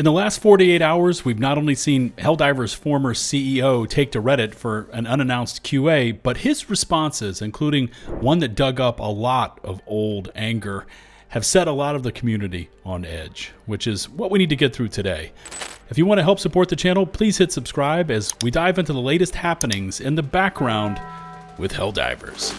In the last 48 hours, we've not only seen Helldivers' former CEO take to Reddit for an unannounced QA, but his responses, including one that dug up a lot of old anger, have set a lot of the community on edge, which is what we need to get through today. If you want to help support the channel, please hit subscribe as we dive into the latest happenings in the background with Helldivers.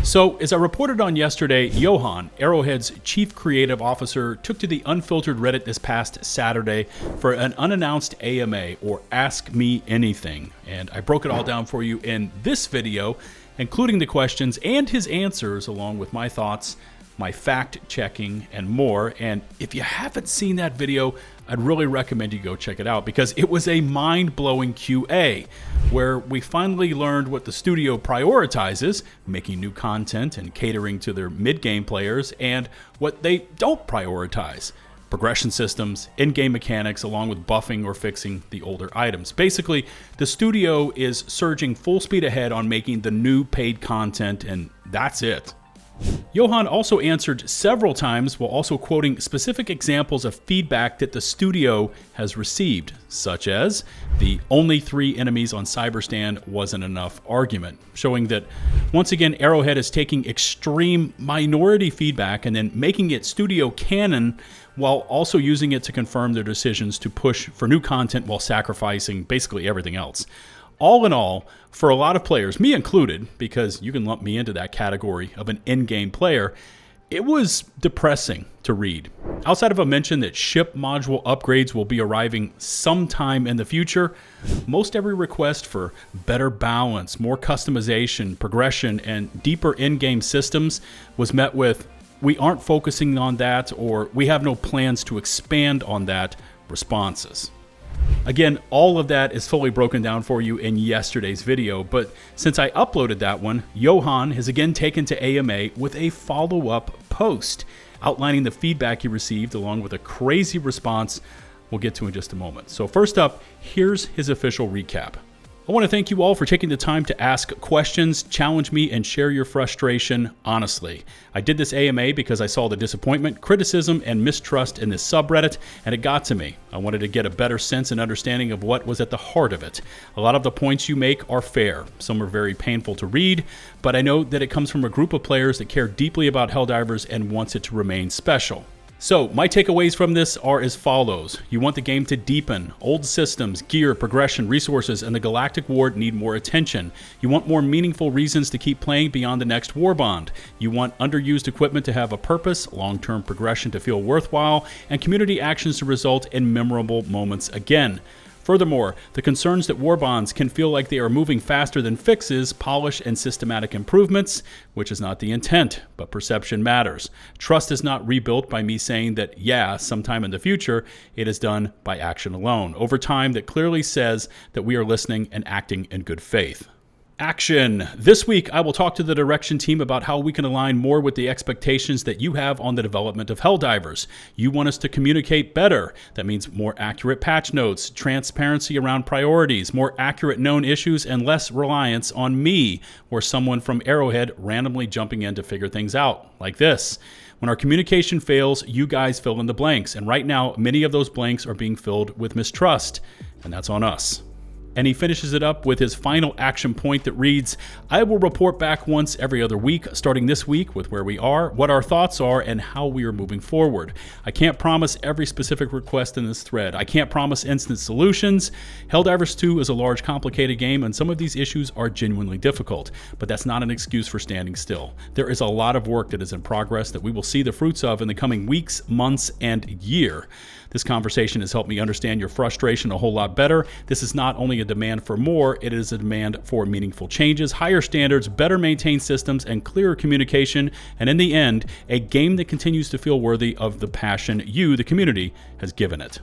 So, as I reported on yesterday, Johan, Arrowhead's chief creative officer, took to the Unfiltered Reddit this past Saturday for an unannounced AMA, or Ask Me Anything. And I broke it all down for you in this video, including the questions and his answers, along with my thoughts, my fact-checking, and more. And if you haven't seen that video, I'd really recommend you go check it out because it was a mind-blowing QA where we finally learned what the studio prioritizes, making new content and catering to their mid-game players, and what they don't prioritize, progression systems, in-game mechanics, along with buffing or fixing the older items. Basically, the studio is surging full speed ahead on making the new paid content, and that's it. Johan also answered several times while also quoting specific examples of feedback that the studio has received, such as the only 3 enemies on Cyberstand wasn't enough argument, showing that once again Arrowhead is taking extreme minority feedback and then making it studio canon while also using it to confirm their decisions to push for new content while sacrificing basically everything else. All in all, for a lot of players, me included, because you can lump me into that category of an in-game player, it was depressing to read. Outside of a mention that ship module upgrades will be arriving sometime in the future, most every request for better balance, more customization, progression, and deeper in-game systems was met with, "We aren't focusing on that," or "We have no plans to expand on that" responses. Again, all of that is fully broken down for you in yesterday's video, but since I uploaded that one, Johan has again taken to AMA with a follow-up post outlining the feedback he received along with a crazy response we'll get to in just a moment. So first up, here's his official recap. I want to thank you all for taking the time to ask questions, challenge me, and share your frustration honestly. I did this AMA because I saw the disappointment, criticism, and mistrust in this subreddit, and it got to me. I wanted to get a better sense and understanding of what was at the heart of it. A lot of the points you make are fair. Some are very painful to read, but I know that it comes from a group of players that care deeply about Helldivers and wants it to remain special. So, my takeaways from this are as follows. You want the game to deepen. Old systems, gear, progression, resources, and the Galactic War need more attention. You want more meaningful reasons to keep playing beyond the next war bond. You want underused equipment to have a purpose, long-term progression to feel worthwhile, and community actions to result in memorable moments again. Furthermore, the concerns that war bonds can feel like they are moving faster than fixes, polish, and systematic improvements, which is not the intent, but perception matters. Trust is not rebuilt by me saying that, yeah, sometime in the future, it is done by action alone, over time that clearly says that we are listening and acting in good faith. Action. This week, I will talk to the direction team about how we can align more with the expectations that you have on the development of Helldivers. You want us to communicate better. That means more accurate patch notes, transparency around priorities, more accurate known issues, and less reliance on me or someone from Arrowhead randomly jumping in to figure things out, like this. When our communication fails, you guys fill in the blanks, and right now, many of those blanks are being filled with mistrust, and that's on us. And he finishes it up with his final action point that reads, I will report back once every other week, starting this week with where we are, what our thoughts are, and how we are moving forward. I can't promise every specific request in this thread. I can't promise instant solutions. Helldivers 2 is a large, complicated game, and some of these issues are genuinely difficult, but that's not an excuse for standing still. There is a lot of work that is in progress that we will see the fruits of in the coming weeks, months, and year. This conversation has helped me understand your frustration a whole lot better. This is not only a demand for more, it is a demand for meaningful changes, higher standards, better maintained systems, and clearer communication, and in the end, a game that continues to feel worthy of the passion you, the community, has given it.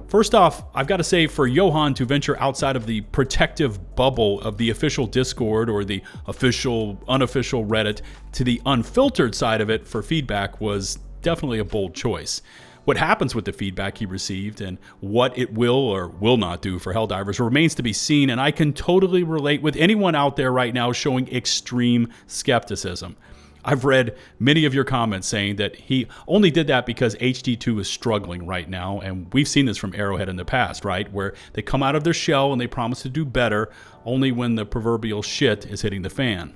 First off, I've got to say for Johan to venture outside of the protective bubble of the official Discord or the official, unofficial Reddit to the unfiltered side of it for feedback was definitely a bold choice. What happens with the feedback he received and what it will or will not do for Helldivers remains to be seen, and I can totally relate with anyone out there right now showing extreme skepticism. I've read many of your comments saying that he only did that because HD2 is struggling right now, and we've seen this from Arrowhead in the past, right? Where they come out of their shell and they promise to do better only when the proverbial shit is hitting the fan.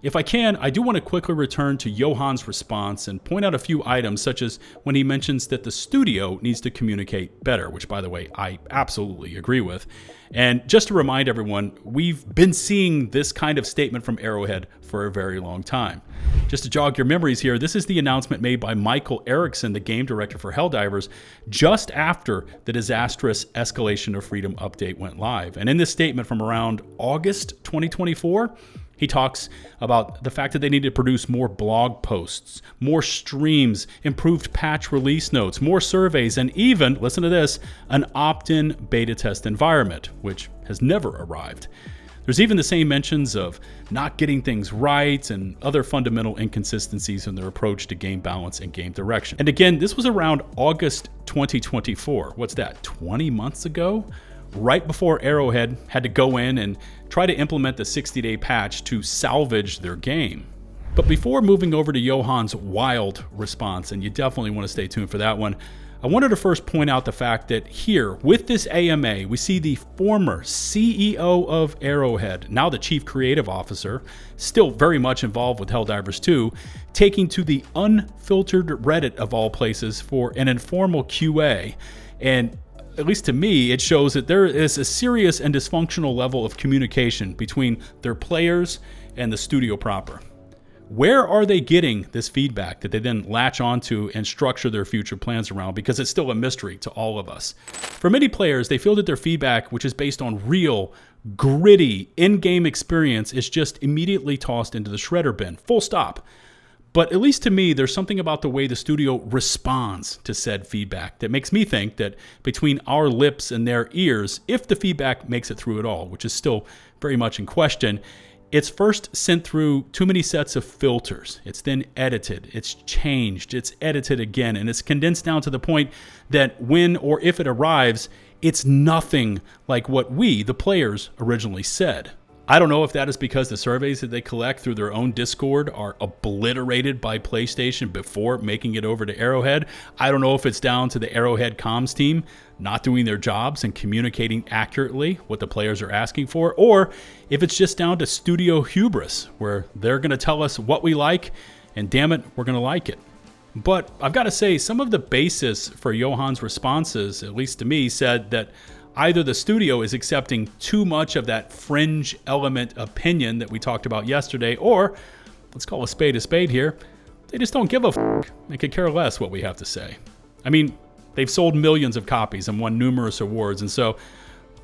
If I can, I do want to quickly return to Johan's response and point out a few items, such as when he mentions that the studio needs to communicate better, which, by the way, I absolutely agree with. And just to remind everyone, we've been seeing this kind of statement from Arrowhead for a very long time. Just to jog your memories here, this is the announcement made by Michael Erickson, the game director for Helldivers, just after the disastrous Escalation of Freedom update went live. And in this statement from around August 2024, he talks about the fact that they need to produce more blog posts, more streams, improved patch release notes, more surveys, and even, listen to this, an opt-in beta test environment, which has never arrived. There's even the same mentions of not getting things right and other fundamental inconsistencies in their approach to game balance and game direction. And again, this was around August 2024. What's that, 20 months ago? Right before Arrowhead had to go in and try to implement the 60-day patch to salvage their game. But before moving over to Johan's wild response, and you definitely want to stay tuned for that one, I wanted to first point out the fact that here, with this AMA, we see the former CEO of Arrowhead, now the Chief Creative Officer, still very much involved with Helldivers 2, taking to the Unfiltered Reddit of all places for an informal QA. And at least to me, it shows that there is a serious and dysfunctional level of communication between their players and the studio proper. Where are they getting this feedback that they then latch onto and structure their future plans around? Because it's still a mystery to all of us. For many players, they feel that their feedback, which is based on real, gritty, in-game experience, is just immediately tossed into the shredder bin. Full stop. But at least to me, there's something about the way the studio responds to said feedback that makes me think that between our lips and their ears, if the feedback makes it through at all, which is still very much in question, it's first sent through too many sets of filters. It's then edited, it's changed, it's edited again, and it's condensed down to the point that when or if it arrives, it's nothing like what we, the players, originally said. I don't know if that is because the surveys that they collect through their own Discord are obliterated by PlayStation before making it over to Arrowhead. I don't know if it's down to the Arrowhead comms team not doing their jobs and communicating accurately what the players are asking for, or if it's just down to studio hubris, where they're going to tell us what we like, and damn it, we're going to like it. But I've got to say, some of the basis for Johan's responses, at least to me, said that either the studio is accepting too much of that fringe element opinion that we talked about yesterday, or, let's call a spade here, they just don't give a f***. They could care less what we have to say. I mean, they've sold millions of copies and won numerous awards, and so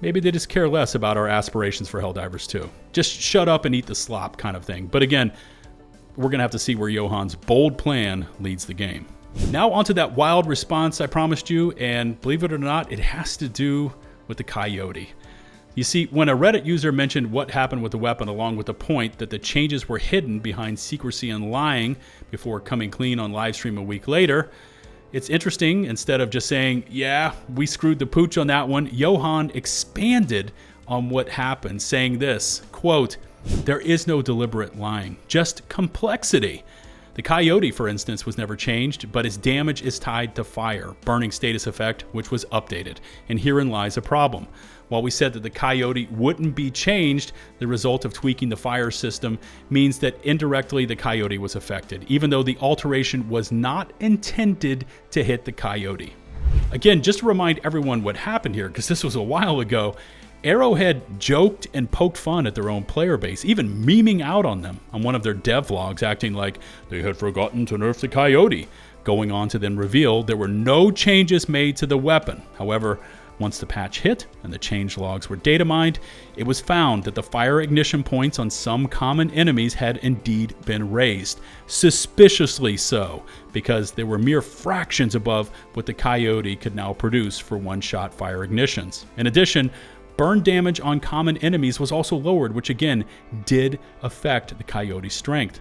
maybe they just care less about our aspirations for Helldivers 2. Just shut up and eat the slop kind of thing. But again, we're going to have to see where Johan's bold plan leads the game. Now onto that wild response I promised you, and believe it or not, it has to do with the Coyote. You see, when a Reddit user mentioned what happened with the weapon along with the point that the changes were hidden behind secrecy and lying before coming clean on livestream a week later, it's interesting, instead of just saying, yeah, we screwed the pooch on that one, Johan expanded on what happened, saying this, quote, "There is no deliberate lying, just complexity. The Coyote, for instance, was never changed, but its damage is tied to fire, burning status effect, which was updated. And herein lies a problem. While we said that the Coyote wouldn't be changed, the result of tweaking the fire system means that indirectly the Coyote was affected, even though the alteration was not intended to hit the Coyote." Again, just to remind everyone what happened here, because this was a while ago, Arrowhead joked and poked fun at their own player base, even memeing out on them on one of their dev vlogs, acting like they had forgotten to nerf the Coyote, going on to then reveal there were no changes made to the weapon. However, once the patch hit and the change logs were data mined, it was found that the fire ignition points on some common enemies had indeed been raised. Suspiciously so, because they were mere fractions above what the Coyote could now produce for one-shot fire ignitions. In addition, burn damage on common enemies was also lowered, which again did affect the Coyote's strength.